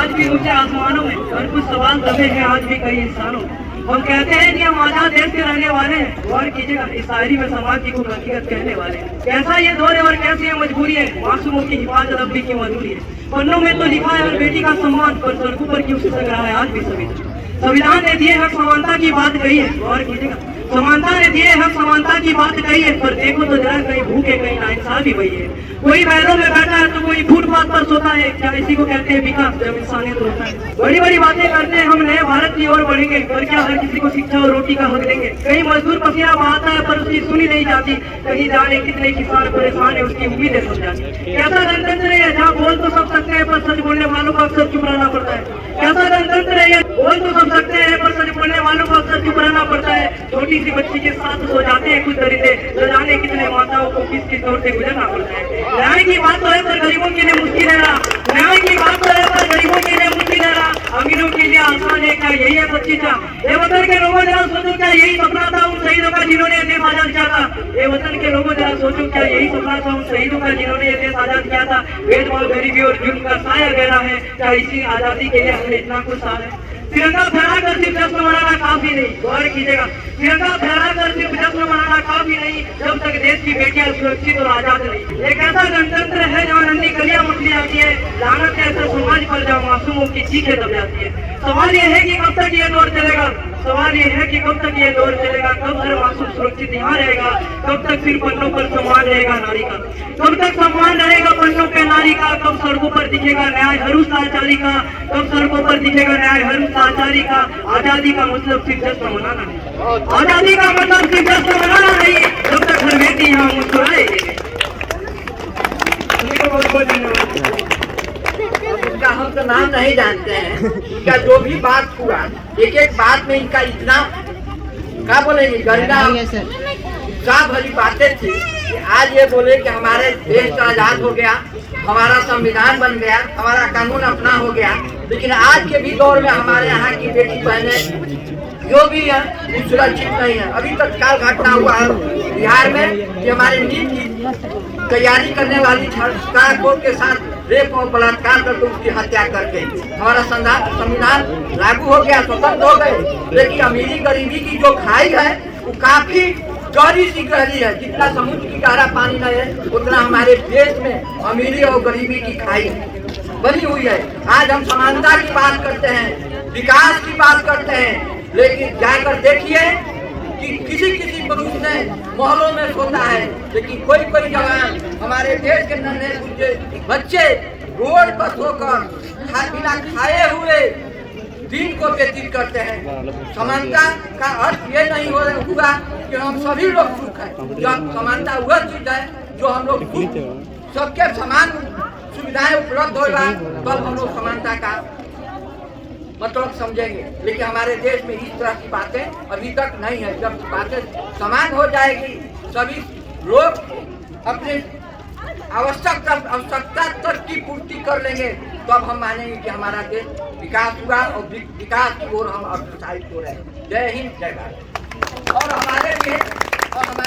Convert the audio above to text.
आज भी ऊंचे आसमानों में, और कुछ सवाल दबे हैं आज भी कई इंसानों में। हम कहते हैं कि हम आजाद देश के रहने वाले हैं, गौर कीजिएगा इस शायरी में समाज की कुछ हकीकत कहने वाले हैं। कैसा ये दौर है और कैसी ये मजबूरी है, मासूमों की हिफाजत अब भी क्यों अधूरी है। पन्नों में तो लिखा है हर बेटी का सम्मान, पर सड़कों पर क्यों खिसक रहा है आज भी संविधान ने दिए हक समानता की बात कही है, गौर कीजिएगा समानता ने दिए हक समानता की बात कही है, पर देखो तो जरा कहीं भूखे कहीं नाइंसाफी वही है। कोई बैलों में बैठा है तो कोई फुटपाथ पर सोता है, क्या इसी को कहते हैं विकास जब इंसानियत होता है। बड़ी बड़ी बातें करते हैं हम नए भारत की ओर बढ़ेंगे, पर क्या हर किसी को शिक्षा और रोटी का हक देंगे। कहीं मजदूर पसीना बहाता है पर उसकी सुनी नहीं जाती, कहीं जाने कितने किसान परेशान है उसकी उम्मीदें सब जाती। कैसा गणतंत्र है जहाँ बोल तो सब सकते हैं पर सच बोलने वालों को अक्सर चुप रहना पड़ता है। कैसा गणतंत्र है बोल तो सब सकते हैं पर सच बोलने वालों को अक्सर चुप रहना पड़ता है। छोटी सी बच्ची के साथ सो जाते हैं कुछ दरिंदे, न जाने कितने माताओं को किस किस दौर से गुजरना पड़ता है। न्याय की बात तो है पर गरीबों के लिए मुश्किल है ना, न्याय की बात तो है पर गरीबों के लिए मुश्किल है ना। अमीरों के लिए आसान है क्या यही है सच्ची चाह। ये वतन के लोगों जरा सोचो क्या यही सपना था उन शहीदों का जिन्होंने देश आजाद किया था। ये वतन के लोगों जरा सोचो क्या यही सपना था उन शहीदों का जिन्होंने देश आजाद किया था। भेदभाव गरीबी और जुर्म का साया गहरा है, क्या इसी आजादी के लिए हमने इतना कुछ साल है। तिरंगा फहराकर सिर्फ जश्न मनाना काफी नहीं, गौर कीजिएगा तिरंगा फहराकर सिर्फ जश्न मनाना काफी नहीं, जब तक देश की बेटियां सुरक्षित और आजाद नहीं। एक ऐसा गणतंत्र है जहाँ नन्ही कलियां मछली आती है, लानत ऐसा समाज पर जहाँ मासूमों की चीखें दब जाती है। सवाल ये है कि कब तक ये दौर चलेगा, सवाल ये है कि कब तक ये दौर चलेगा, कब हर मासूम सुरक्षित यहाँ रहेगा, कब तक सिर्फ पन्नों पर सम्मान रहेगा नारी का, कब तक सम्मान रहेगा पन्नों पे नारी का, कब सड़कों पर दिखेगा न्याय हर उस लाचारी का, कब सड़कों पर दिखेगा न्याय हर उस लाचारी का। आजादी का मतलब सिर्फ जश्न मनाना नहीं, आजादी का मतलब सिर्फ जश्न मनाना नहीं, जब तक हर बेटी यहाँ मुस्कुराएगी। बहुत बहुत धन्यवाद। इनका हम तो नाम नहीं जानते हैं, इनका जो भी बात हुआ एक एक बात में इनका इतना क्या बोलेंगे गरिमा साफ भरी बातें थी कि आज ये बोले कि हमारे देश का आजाद हो गया, हमारा संविधान बन गया, हमारा कानून अपना हो गया। लेकिन आज के भी दौर में हमारे यहाँ की बेटी बहनें जो भी है वो सुरक्षित नहीं है। अभी तक काल घटना हुआ है बिहार में कि हमारे नीट की तैयारी करने वाली छात्रा के साथ रेप और बलात्कार करके उसकी हत्या कर गई। हमारा संविधान लागू हो गया, स्वतंत्र हो गए, लेकिन अमीरी गरीबी की जो खाई है वो काफी गहरी सी गहरी है। जितना समुद्र की गहरा पानी नहीं है उतना हमारे देश में अमीरी और गरीबी की खाई बनी हुई है। आज हम समानता की बात करते हैं, विकास की बात करते हैं, लेकिन जाकर देखिए कि किसी किसी पुरुष ने मोहल्लों में सोता है, लेकिन कोई कोई जवान हमारे देश के नन्हे बच्चे रोड पर सोकर बिना खाए हुए दिन को व्यतीत करते हैं। समानता का अर्थ ये नहीं हुआ कि हम सभी लोग सुख है। जब समानता वह चीज है जो हम लोग सबके समान सुविधाएं उपलब्ध होगा तब हम लोग समानता का मतलब समझेंगे। लेकिन हमारे देश में इस तरह की बातें अभी तक नहीं है। जब बातें समान हो जाएगी, सभी लोग अपने आवश्यकता तक की पूर्ति कर लेंगे, तब हम मानेंगे कि हमारा देश विकास हुआ और विकास की ओर हम अग्रसर हो रहे हैं। जय हिंद, जय भारत। और हमारे लिए और हमारे